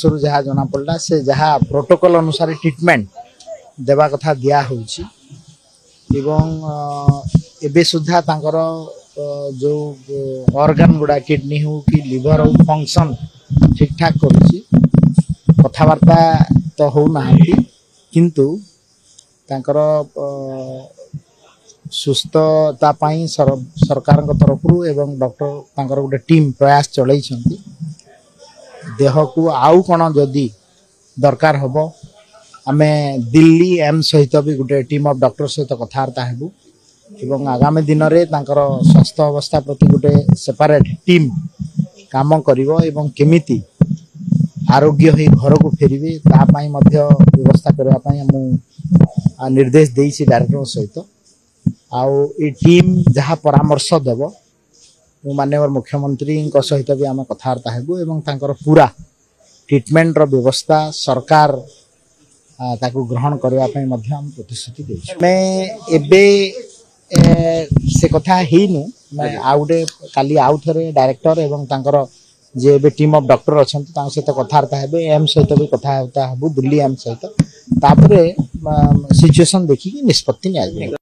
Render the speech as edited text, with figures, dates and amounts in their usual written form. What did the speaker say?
पक्षर जहाँ जना पड़ा से जहाँ प्रोटोकॉल अनुसार ट्रीटमेंट देवा कथा दिया होची एवं सुधा तांकर जो ऑर्गन गुड़ा किडनी हो कि लिवर हो फंक्शन ठीक ठाक करुची कथबार्ता तो हो ना किंतु तांकर सुस्थता सरकार तरफ एवं डॉक्टर तांकर गोटे टीम प्रयास चलई देह को आउ कौन जदि दरकार हम आमे दिल्ली एम्स सहित भी गोटे टीम ऑफ डॉक्टर सहित कथबार्ता हेबू एवं आगामी दिन में स्वास्थ्य अवस्था प्रति गोटे सेपरेट टीम काम करिवो एवं केमिति आरोग्य ही घर को फेरिबे तापाई मध्य व्यवस्था करबा पई मु निर्देश देइछि डायरेक्टर सहित आउ ए टीम जहाँ परामर्श देव मु माननीय मुख्यमंत्री सहित भी आम कथबार्ता हेबू एवं तांकर पूरा ट्रीटमेंट रो व्यवस्था सरकार ताकू ग्रहण करबा पई मध्य हम प्रतिश्रुति देइछि मैं एबे से कथा हेनु मैं आउटे काली आउ थरे डायरेक्टर एवं तांकर जे बे टीम ऑफ डॉक्टर अछन तां सहित कथबार्ता हेबे एम सहित भी कथा हेबू दिल्ली एम सहित तापरे सिचुएशन देखि निष्पत्ति नै आइबे।